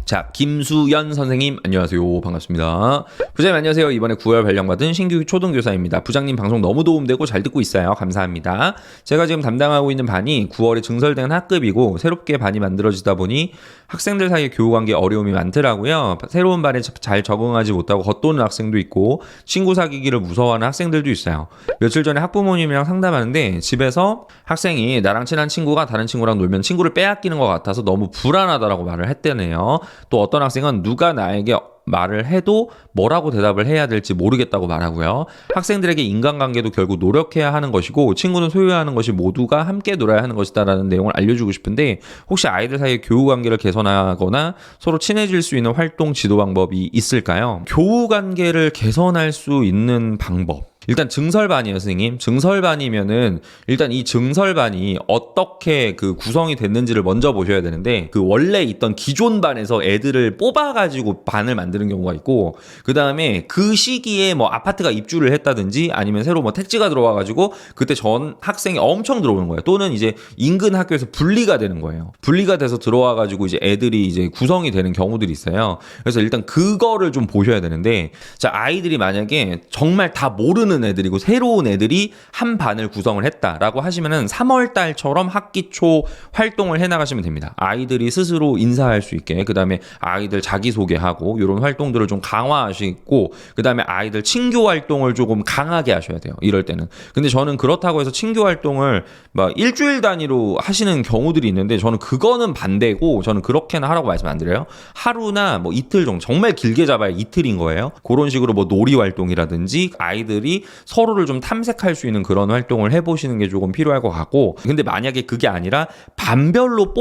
자, 김수연 선생님 안녕하세요. 반갑습니다. 부장님 안녕하세요. 이번에 9월 발령받은 신규 초등교사입니다. 부장님 방송 너무 도움되고 잘 듣고 있어요. 감사합니다. 제가 지금 담당하고 있는 반이 9월에 증설된 학급이고 새롭게 반이 만들어지다 보니 학생들 사이에 교우관계 어려움이 많더라고요. 새로운 반에 잘 적응하지 못하고 겉도는 학생도 있고 친구 사귀기를 무서워하는 학생들도 있어요. 며칠 전에 학부모님이랑 상담하는데 집에서 학생이 나랑 친한 친구가 다른 친구랑 놀면 친구를 빼앗기는 것 같아서 너무 불안하다라고 말을 했대네요. 또 어떤 학생은 누가 나에게 말을 해도 뭐라고 대답을 해야 될지 모르겠다고 말하고요. 학생들에게 인간관계도 결국 노력해야 하는 것이고 친구는 소유해야 하는 것이 모두가 함께 놀아야 하는 것이다라는 내용을 알려주고 싶은데 혹시 아이들 사이의 교우관계를 개선하거나 서로 친해질 수 있는 활동 지도 방법이 있을까요? 교우관계를 개선할 수 있는 방법 일단 증설반이에요, 선생님. 증설반이면은 일단 이 증설반이 어떻게 그 구성이 됐는지를 먼저 보셔야 되는데 그 원래 있던 기존 반에서 애들을 뽑아가지고 반을 만드는 경우가 있고 그 다음에 그 시기에 뭐 아파트가 입주를 했다든지 아니면 새로 뭐 택지가 들어와가지고 그때 전 학생이 엄청 들어오는 거예요. 또는 이제 인근 학교에서 분리가 되는 거예요. 분리가 돼서 들어와가지고 이제 애들이 이제 구성이 되는 경우들이 있어요. 그래서 일단 그거를 좀 보셔야 되는데 자, 아이들이 만약에 정말 다 모르는 애들이고 새로운 애들이 한 반을 구성을 했다라고 하시면은 3월 달처럼 학기 초 활동을 해나가시면 됩니다. 아이들이 스스로 인사할 수 있게 그 다음에 아이들 자기소개하고 이런 활동들을 좀 강화하시고 그 다음에 아이들 친교 활동을 조금 강하게 하셔야 돼요. 이럴 때는. 근데 저는 그렇다고 해서 친교 활동을 막 일주일 단위로 하시는 경우들이 있는데 저는 그거는 반대고 저는 그렇게는 하라고 말씀 안 드려요. 하루나 뭐 이틀 정도 정말 길게 잡아야 이틀인 거예요. 그런 식으로 뭐 놀이 활동이라든지 아이들이 서로를 좀 탐색할 수 있는 그런 활동을 해보시는 게 조금 필요할 것 같고 근데 만약에 그게 아니라 반별로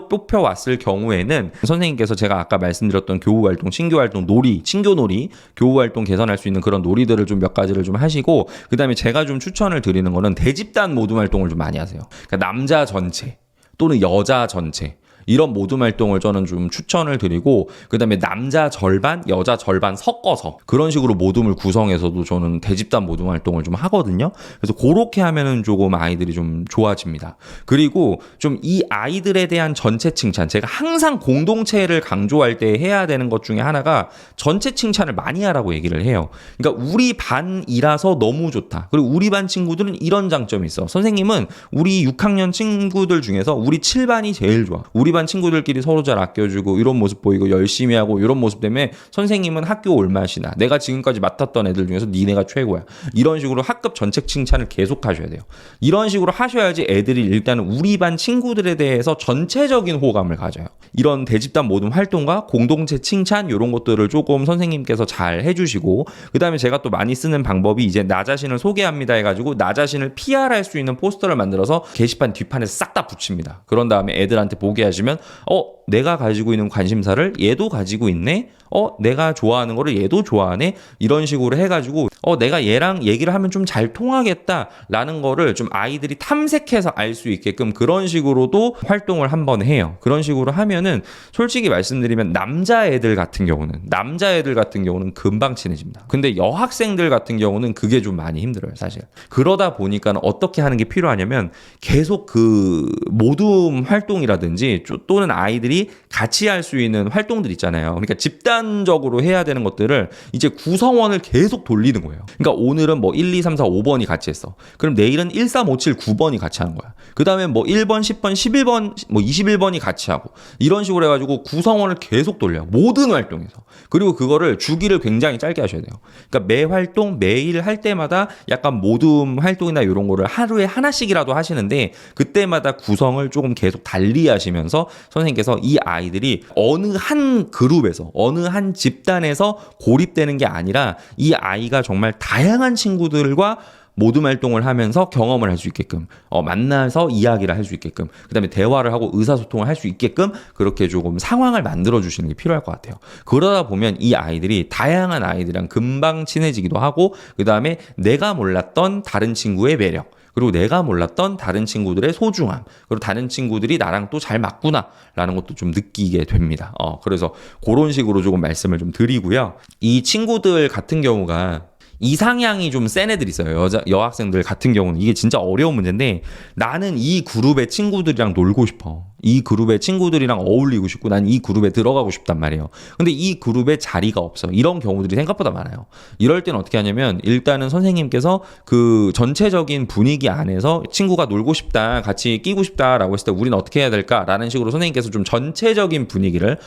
뽑혀왔을 경우에는 선생님께서 제가 아까 말씀드렸던 교우활동, 친교활동, 놀이, 친교놀이, 교우활동 개선할 수 있는 그런 놀이들을 좀 몇 가지를 좀 하시고 그 다음에 제가 좀 추천을 드리는 거는 대집단 모둠 활동을 좀 많이 하세요. 그러니까 남자 전체 또는 여자 전체 이런 모둠 활동을 저는 좀 추천을 드리고 그 다음에 남자 절반, 여자 절반 섞어서 그런 식으로 모둠을 구성해서도 저는 대집단 모둠 활동을 좀 하거든요. 그래서 그렇게 하면은 조금 아이들이 좀 좋아집니다. 그리고 좀 이 아이들에 대한 전체 칭찬 제가 항상 공동체를 강조할 때 해야 되는 것 중에 하나가 전체 칭찬을 많이 하라고 얘기를 해요. 그러니까 우리 반이라서 너무 좋다. 그리고 우리 반 친구들은 이런 장점이 있어. 선생님은 우리 6학년 친구들 중에서 우리 7반이 제일 좋아. 우리 반 친구들끼리 서로 잘 아껴주고 이런 모습 보이고 열심히 하고 이런 모습 때문에 선생님은 학교 올맛이나 내가 지금까지 맡았던 애들 중에서 니네가 최고야. 이런 식으로 학급 전체 칭찬을 계속 하셔야 돼요. 이런 식으로 하셔야지 애들이 일단은 우리 반 친구들에 대해서 전체적인 호감을 가져요. 이런 대집단 모든 활동과 공동체 칭찬 이런 것들을 조금 선생님께서 잘 해주시고 그 다음에 제가 또 많이 쓰는 방법이 이제 나 자신을 소개합니다 해가지고 나 자신을 PR할 수 있는 포스터를 만들어서 게시판 뒷판에 싹 다 붙입니다. 그런 다음에 애들한테 보게 하시면 내가 가지고 있는 관심사를 얘도 가지고 있네? 내가 좋아하는 거를 얘도 좋아하네? 이런 식으로 해가지고 내가 얘랑 얘기를 하면 좀 잘 통하겠다라는 거를 좀 아이들이 탐색해서 알 수 있게끔 그런 식으로도 활동을 한번 해요. 그런 식으로 하면은 솔직히 말씀드리면 남자애들 같은 경우는 금방 친해집니다. 근데 여학생들 같은 경우는 그게 좀 많이 힘들어요, 사실. 그러다 보니까 어떻게 하는 게 필요하냐면 계속 그 모둠 활동이라든지 또는 아이들이 같이 할 수 있는 활동들 있잖아요. 그러니까 집단적으로 해야 되는 것들을 이제 구성원을 계속 돌리는 거예요. 그러니까 오늘은 뭐 1, 2, 3, 4, 5번이 같이 했어. 그럼 내일은 1, 3, 5, 7, 9번이 같이 하는 거야. 그 다음에 뭐 1번, 10번, 11번, 뭐 21번이 같이 하고 이런 식으로 해가지고 구성원을 계속 돌려요. 모든 활동에서. 그리고 그거를 주기를 굉장히 짧게 하셔야 돼요. 그러니까 매 활동, 매일 할 때마다 약간 모둠 활동이나 이런 거를 하루에 하나씩이라도 하시는데 그때마다 구성을 조금 계속 달리 하시면서 선생님께서 이 아이들이 어느 한 그룹에서 어느 한 집단에서 고립되는 게 아니라 이 아이가 정말 다양한 친구들과 모둠 활동을 하면서 경험을 할 수 있게끔 만나서 이야기를 할 수 있게끔 그 다음에 대화를 하고 의사소통을 할 수 있게끔 그렇게 조금 상황을 만들어 주시는 게 필요할 것 같아요. 그러다 보면 이 아이들이 다양한 아이들이랑 금방 친해지기도 하고 그 다음에 내가 몰랐던 다른 친구의 매력 그리고 내가 몰랐던 다른 친구들의 소중함 그리고 다른 친구들이 나랑 또 잘 맞구나 라는 것도 좀 느끼게 됩니다. 그래서 그런 식으로 조금 말씀을 좀 드리고요. 이 친구들 같은 경우가 이상향이 좀 센 애들 있어요. 여학생들 같은 경우는 이게 진짜 어려운 문제인데 나는 이 그룹의 친구들이랑 놀고 싶어. 이 그룹의 친구들이랑 어울리고 싶고 난 이 그룹에 들어가고 싶단 말이에요. 근데 이 그룹에 자리가 없어. 이런 경우들이 생각보다 많아요. 이럴 때는 어떻게 하냐면 일단은 선생님께서 그 전체적인 분위기 안에서 친구가 놀고 싶다, 같이 끼고 싶다라고 했을 때 우리는 어떻게 해야 될까라는 식으로 선생님께서 좀 전체적인 분위기를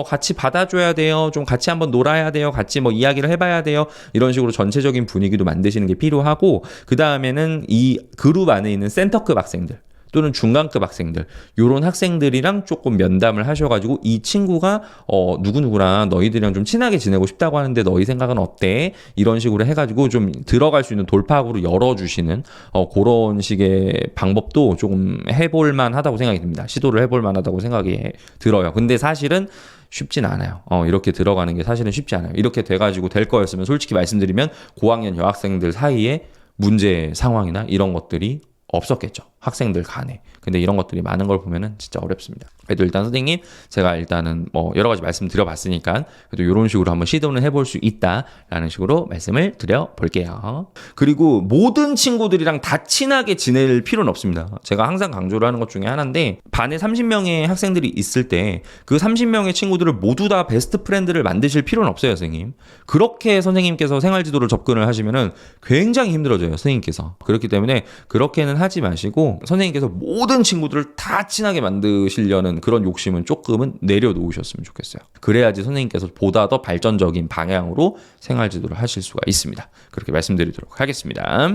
같이 받아줘야 돼요. 좀 같이 한번 놀아야 돼요. 같이 뭐 이야기를 해봐야 돼요. 이런 식으로 전체적인 분위기도 만드시는 게 필요하고 그 다음에는 이 그룹 안에 있는 센터급 학생들 또는 중간급 학생들 요런 학생들이랑 조금 면담을 하셔가지고 이 친구가 누구누구랑 너희들이랑 좀 친하게 지내고 싶다고 하는데 너희 생각은 어때? 이런 식으로 해가지고 좀 들어갈 수 있는 돌파구로 열어주시는 그런 식의 방법도 조금 해볼 만하다고 생각이 듭니다. 시도를 해볼 만하다고 생각이 들어요. 근데 사실은 쉽진 않아요. 이렇게 들어가는 게 사실은 쉽지 않아요. 이렇게 돼가지고 될 거였으면 솔직히 말씀드리면 고학년 여학생들 사이에 문제 상황이나 이런 것들이 없었겠죠. 학생들 간에. 근데 이런 것들이 많은 걸 보면은 진짜 어렵습니다. 그래도 일단 선생님 제가 일단은 뭐 여러 가지 말씀 드려봤으니까 그래도 이런 식으로 한번 시도는 해볼 수 있다라는 식으로 말씀을 드려볼게요. 그리고 모든 친구들이랑 다 친하게 지낼 필요는 없습니다. 제가 항상 강조를 하는 것 중에 하나인데 반에 30명의 학생들이 있을 때 그 30명의 친구들을 모두 다 베스트 프렌드를 만드실 필요는 없어요, 선생님. 그렇게 선생님께서 생활지도를 접근을 하시면은 굉장히 힘들어져요, 선생님께서. 그렇기 때문에 그렇게는 하지 마시고 선생님께서 모든 친구들을 다 친하게 만드시려는 그런 욕심은 조금은 내려놓으셨으면 좋겠어요. 그래야지 선생님께서 보다 더 발전적인 방향으로 생활지도를 하실 수가 있습니다. 그렇게 말씀드리도록 하겠습니다.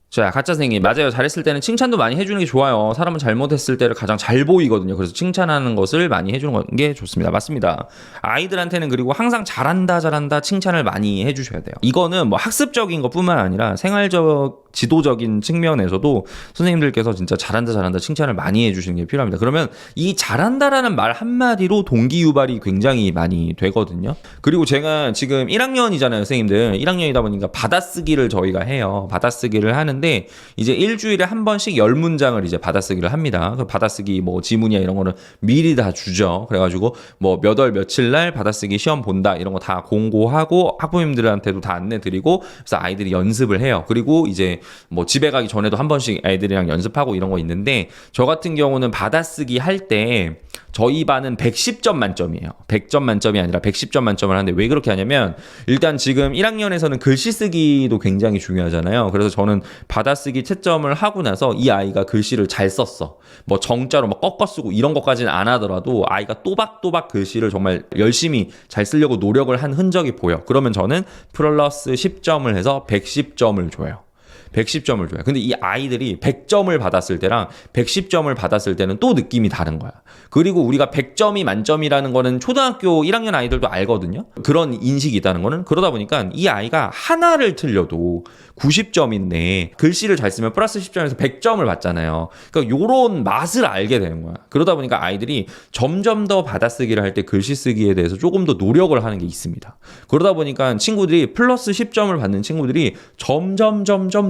자, 가짜 선생님 맞아요. 잘했을 때는 칭찬도 많이 해주는 게 좋아요. 사람은 잘못했을 때를 가장 잘 보이거든요. 그래서 칭찬하는 것을 많이 해주는 게 좋습니다. 맞습니다. 아이들한테는 그리고 항상 잘한다 칭찬을 많이 해주셔야 돼요. 이거는 뭐 학습적인 것뿐만 아니라 생활적 지도적인 측면에서도 선생님들께서 진짜 잘한다 칭찬을 많이 해주시는 게 필요합니다. 그러면 이 잘한다라는 말 한마디로 동기 유발이 굉장히 많이 되거든요. 그리고 제가 지금 1학년이잖아요, 선생님들. 1학년이다 보니까 받아쓰기를 저희가 해요. 받아쓰기를 하는데 이제 일주일에 한 번씩 10문장을 이제 받아쓰기를 합니다. 그 받아쓰기 뭐 지문이야 이런 거는 미리 다 주죠. 그래가지고 뭐 몇 월 며칠 날 받아쓰기 시험 본다 이런 거 다 공고하고 학부모님들한테도 다 안내드리고 그래서 아이들이 연습을 해요. 그리고 이제 뭐 집에 가기 전에도 한 번씩 애들이랑 연습하고 이런 거 있는데 저 같은 경우는 받아쓰기 할 때 저희 반은 110점 만점이에요. 100점 만점이 아니라 110점 만점을 하는데 왜 그렇게 하냐면 일단 지금 1학년에서는 글씨 쓰기도 굉장히 중요하잖아요. 그래서 저는 받아쓰기 채점을 하고 나서 이 아이가 글씨를 잘 썼어. 뭐 정자로 막 꺾어 쓰고 이런 것까지는 안 하더라도 아이가 또박또박 글씨를 정말 열심히 잘 쓰려고 노력을 한 흔적이 보여. 그러면 저는 플러스 10점을 해서 110점을 줘요. 110점을 줘요. 근데 이 아이들이 100점을 받았을 때랑 110점을 받았을 때는 또 느낌이 다른 거야. 그리고 우리가 100점이 만점이라는 거는 초등학교 1학년 아이들도 알거든요. 그런 인식이 있다는 거는 그러다 보니까 이 아이가 하나를 틀려도 90점인데 글씨를 잘 쓰면 플러스 10점에서 100점을 받잖아요. 그러니까 요런 맛을 알게 되는 거야. 그러다 보니까 아이들이 점점 더 받아쓰기를 할 때 글씨 쓰기에 대해서 조금 더 노력을 하는 게 있습니다. 그러다 보니까 친구들이 플러스 10점을 받는 친구들이 점점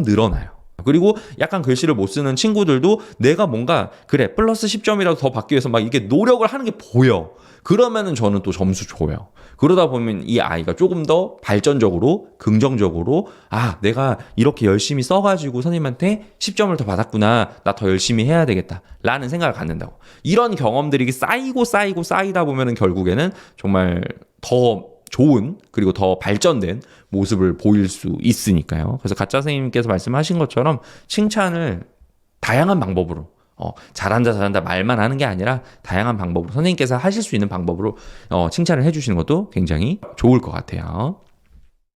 늘어나요. 그리고 약간 글씨를 못 쓰는 친구들도 내가 뭔가 그래 플러스 10점이라도 더 받기 위해서 막 이렇게 노력을 하는 게 보여. 그러면은 저는 또 점수 줘요. 그러다 보면 이 아이가 조금 더 발전적으로 긍정적으로 내가 이렇게 열심히 써가지고 선생님한테 10점을 더 받았구나. 나 더 열심히 해야 되겠다 라는 생각을 갖는다고. 이런 경험들이 쌓이다 보면은 결국에는 정말 더 좋은 그리고 더 발전된 모습을 보일 수 있으니까요. 그래서 가짜 선생님께서 말씀하신 것처럼 칭찬을 다양한 방법으로 잘한다 말만 하는 게 아니라 다양한 방법으로 선생님께서 하실 수 있는 방법으로 칭찬을 해주시는 것도 굉장히 좋을 것 같아요.